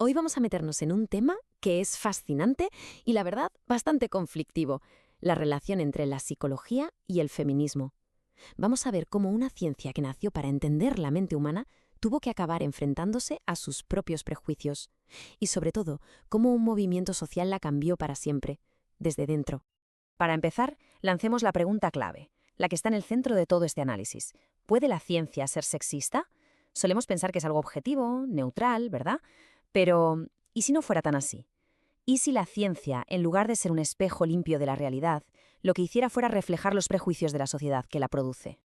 Hoy vamos a meternos en un tema que es fascinante y, la verdad, bastante conflictivo: la relación entre la psicología y el feminismo. Vamos a ver cómo una ciencia que nació para entender la mente humana tuvo que acabar enfrentándose a sus propios prejuicios. Y, sobre todo, cómo un movimiento social la cambió para siempre, desde dentro. Para empezar, lancemos la pregunta clave, la que está en el centro de todo este análisis. ¿Puede la ciencia ser sexista? Solemos pensar que es algo objetivo, neutral, ¿verdad? Pero, ¿y si no fuera tan así? ¿Y si la ciencia, en lugar de ser un espejo limpio de la realidad, lo que hiciera fuera reflejar los prejuicios de la sociedad que la produce?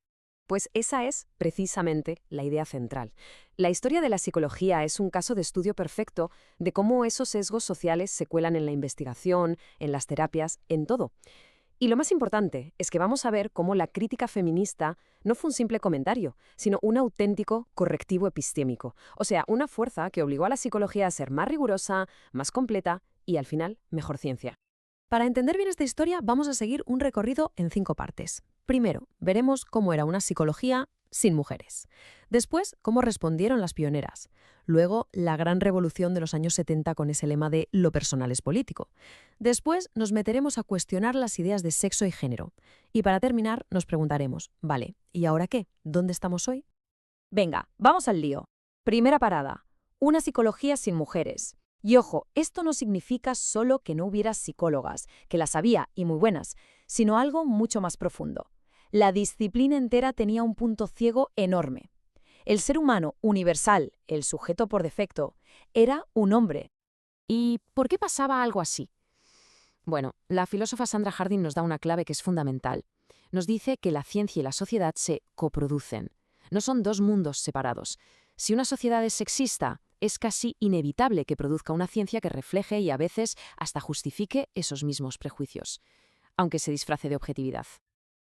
Pues esa es, precisamente, la idea central. La historia de la psicología es un caso de estudio perfecto de cómo esos sesgos sociales se cuelan en la investigación, en las terapias, en todo. Y lo más importante es que vamos a ver cómo la crítica feminista no fue un simple comentario, sino un auténtico correctivo epistémico. O sea, una fuerza que obligó a la psicología a ser más rigurosa, más completa y, al final, mejor ciencia. Para entender bien esta historia, vamos a seguir un recorrido en 5 partes. Primero, veremos cómo era una psicología sin mujeres. Después, cómo respondieron las pioneras. Luego, la gran revolución de los años 70 con ese lema de «lo personal es político». Después, nos meteremos a cuestionar las ideas de sexo y género. Y para terminar, nos preguntaremos, vale, ¿y ahora qué? ¿Dónde estamos hoy? Venga, vamos al lío. Primera parada. Una psicología sin mujeres. Y ojo, esto no significa solo que no hubiera psicólogas, que las había y muy buenas, sino algo mucho más profundo. La disciplina entera tenía un punto ciego enorme. El ser humano universal, el sujeto por defecto, era un hombre. ¿Y por qué pasaba algo así? Bueno, la filósofa Sandra Harding nos da una clave que es fundamental. Nos dice que la ciencia y la sociedad se coproducen. No son dos mundos separados. Si una sociedad es sexista, es casi inevitable que produzca una ciencia que refleje y a veces hasta justifique esos mismos prejuicios, aunque se disfrace de objetividad.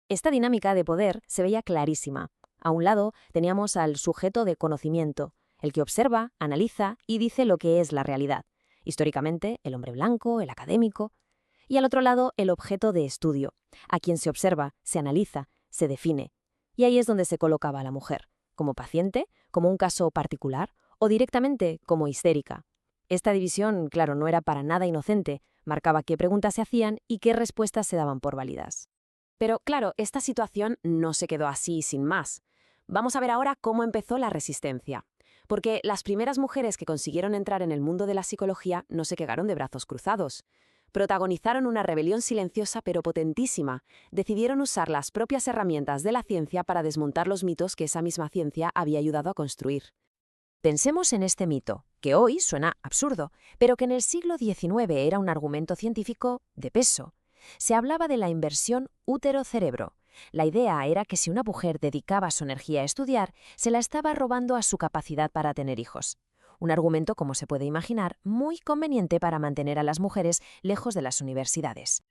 Esta dinámica de poder se veía clarísima. A un lado teníamos al sujeto de conocimiento, el que observa, analiza y dice lo que es la realidad. Históricamente, el hombre blanco, el académico. Y al otro lado, el objeto de estudio, a quien se observa, se analiza, se define. Y ahí es donde se colocaba a la mujer, como paciente, como un caso particular o directamente como histérica. Esta división, claro, no era para nada inocente, marcaba qué preguntas se hacían y qué respuestas se daban por válidas. Pero claro, esta situación no se quedó así sin más. Vamos a ver ahora cómo empezó la resistencia. Porque las primeras mujeres que consiguieron entrar en el mundo de la psicología no se quedaron de brazos cruzados. Protagonizaron una rebelión silenciosa pero potentísima. Decidieron usar las propias herramientas de la ciencia para desmontar los mitos que esa misma ciencia había ayudado a construir. Pensemos en este mito, que hoy suena absurdo, pero que en el siglo XIX era un argumento científico de peso. Se hablaba de la inversión útero-cerebro. La idea era que si una mujer dedicaba su energía a estudiar, se la estaba robando a su capacidad para tener hijos. Un argumento, como se puede imaginar, muy conveniente para mantener a las mujeres lejos de las universidades.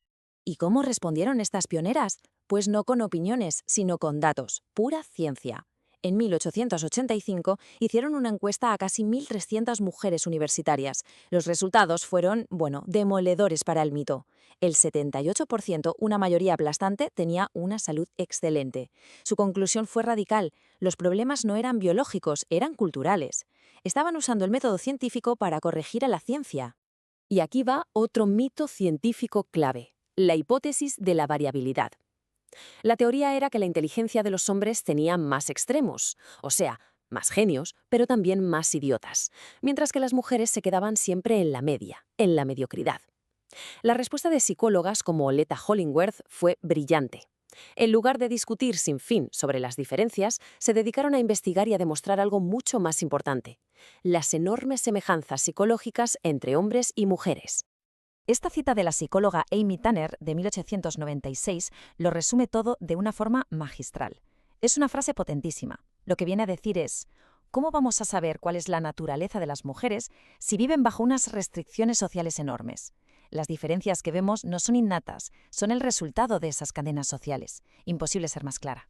¿Y cómo respondieron estas pioneras? Pues no con opiniones, sino con datos, pura ciencia. En 1885 hicieron una encuesta a casi 1.300 mujeres universitarias. Los resultados fueron, demoledores para el mito. El 78%, una mayoría aplastante, tenía una salud excelente. Su conclusión fue radical. Los problemas no eran biológicos, eran culturales. Estaban usando el método científico para corregir a la ciencia. Y aquí va otro mito científico clave: la hipótesis de la variabilidad. La teoría era que la inteligencia de los hombres tenía más extremos, o sea, más genios, pero también más idiotas, mientras que las mujeres se quedaban siempre en la media, en la mediocridad. La respuesta de psicólogas como Leta Hollingworth fue brillante. En lugar de discutir sin fin sobre las diferencias, se dedicaron a investigar y a demostrar algo mucho más importante: las enormes semejanzas psicológicas entre hombres y mujeres. Esta cita de la psicóloga Amy Tanner, de 1896, lo resume todo de una forma magistral. Es una frase potentísima. Lo que viene a decir es: ¿cómo vamos a saber cuál es la naturaleza de las mujeres si viven bajo unas restricciones sociales enormes? Las diferencias que vemos no son innatas, son el resultado de esas cadenas sociales. Imposible ser más clara.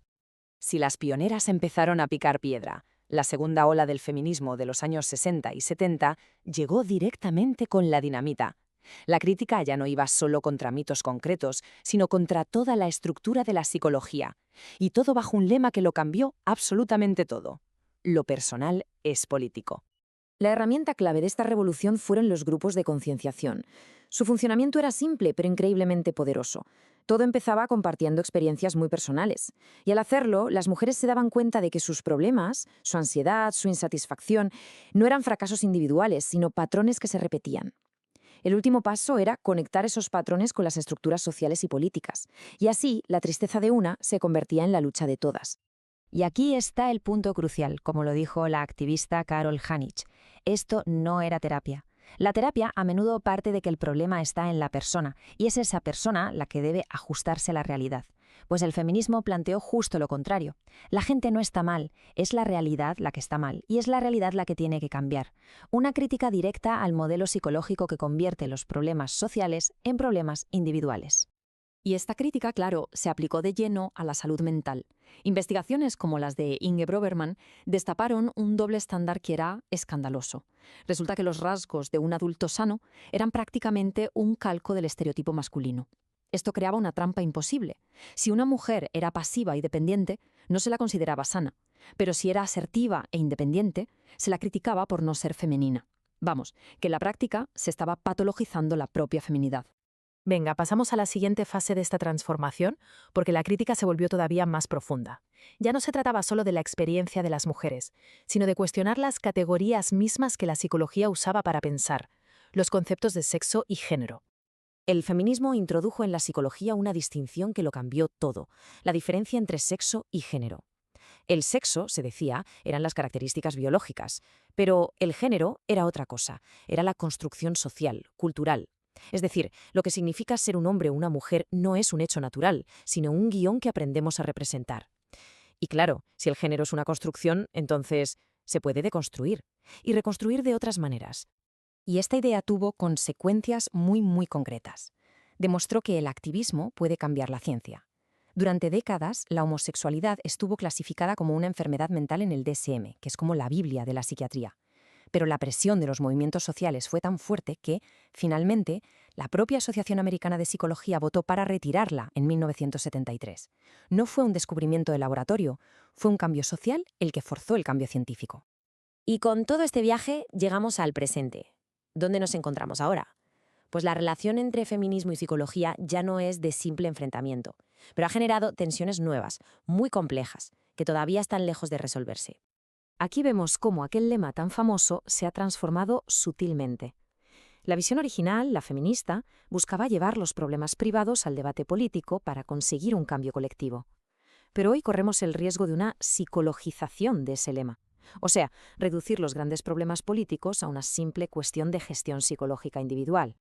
Si las pioneras empezaron a picar piedra, la segunda ola del feminismo de los años 60 y 70 llegó directamente con la dinamita. La crítica ya no iba solo contra mitos concretos, sino contra toda la estructura de la psicología. Y todo bajo un lema que lo cambió absolutamente todo: lo personal es político. La herramienta clave de esta revolución fueron los grupos de concienciación. Su funcionamiento era simple, pero increíblemente poderoso. Todo empezaba compartiendo experiencias muy personales. Y al hacerlo, las mujeres se daban cuenta de que sus problemas, su ansiedad, su insatisfacción, no eran fracasos individuales, sino patrones que se repetían. El último paso era conectar esos patrones con las estructuras sociales y políticas. Y así, la tristeza de una se convertía en la lucha de todas. Y aquí está el punto crucial, como lo dijo la activista Carol Hanich. Esto no era terapia. La terapia a menudo parte de que el problema está en la persona, y es esa persona la que debe ajustarse a la realidad. Pues el feminismo planteó justo lo contrario. La gente no está mal, es la realidad la que está mal, y es la realidad la que tiene que cambiar. Una crítica directa al modelo psicológico que convierte los problemas sociales en problemas individuales. Y esta crítica, claro, se aplicó de lleno a la salud mental. Investigaciones como las de Inge Broverman destaparon un doble estándar que era escandaloso. Resulta que los rasgos de un adulto sano eran prácticamente un calco del estereotipo masculino. Esto creaba una trampa imposible. Si una mujer era pasiva y dependiente, no se la consideraba sana. Pero si era asertiva e independiente, se la criticaba por no ser femenina. Vamos, que en la práctica se estaba patologizando la propia feminidad. Venga, pasamos a la siguiente fase de esta transformación, porque la crítica se volvió todavía más profunda. Ya no se trataba solo de la experiencia de las mujeres, sino de cuestionar las categorías mismas que la psicología usaba para pensar, los conceptos de sexo y género. El feminismo introdujo en la psicología una distinción que lo cambió todo, la diferencia entre sexo y género. El sexo, se decía, eran las características biológicas, pero el género era otra cosa, era la construcción social, cultural. Es decir, lo que significa ser un hombre o una mujer no es un hecho natural, sino un guión que aprendemos a representar. Y claro, si el género es una construcción, entonces se puede deconstruir y reconstruir de otras maneras. Y esta idea tuvo consecuencias muy concretas. Demostró que el activismo puede cambiar la ciencia. Durante décadas, la homosexualidad estuvo clasificada como una enfermedad mental en el DSM, que es como la Biblia de la psiquiatría. Pero la presión de los movimientos sociales fue tan fuerte que, finalmente, la propia Asociación Americana de Psicología votó para retirarla en 1973. No fue un descubrimiento de laboratorio, fue un cambio social el que forzó el cambio científico. Y con todo este viaje llegamos al presente. ¿Dónde nos encontramos ahora? Pues la relación entre feminismo y psicología ya no es de simple enfrentamiento, pero ha generado tensiones nuevas, muy complejas, que todavía están lejos de resolverse. Aquí vemos cómo aquel lema tan famoso se ha transformado sutilmente. La visión original, la feminista, buscaba llevar los problemas privados al debate político para conseguir un cambio colectivo. Pero hoy corremos el riesgo de una psicologización de ese lema. O sea, reducir los grandes problemas políticos a una simple cuestión de gestión psicológica individual.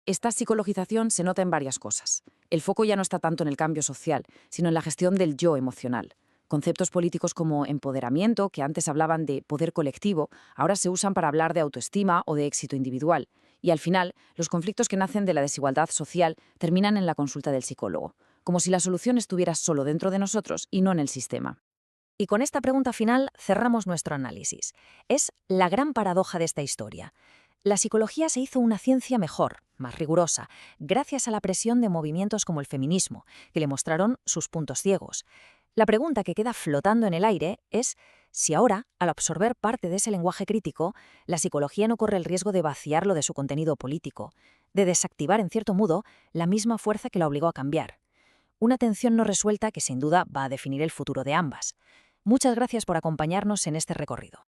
Esta psicologización se nota en varias cosas. El foco ya no está tanto en el cambio social, sino en la gestión del yo emocional. Conceptos políticos como empoderamiento, que antes hablaban de poder colectivo, ahora se usan para hablar de autoestima o de éxito individual. Y al final, los conflictos que nacen de la desigualdad social terminan en la consulta del psicólogo, como si la solución estuviera solo dentro de nosotros y no en el sistema. Y con esta pregunta final cerramos nuestro análisis. Es la gran paradoja de esta historia. La psicología se hizo una ciencia mejor, más rigurosa, gracias a la presión de movimientos como el feminismo, que le mostraron sus puntos ciegos. La pregunta que queda flotando en el aire es si ahora, al absorber parte de ese lenguaje crítico, la psicología no corre el riesgo de vaciarlo de su contenido político, de desactivar, en cierto modo, la misma fuerza que la obligó a cambiar. Una tensión no resuelta que sin duda va a definir el futuro de ambas. Muchas gracias por acompañarnos en este recorrido.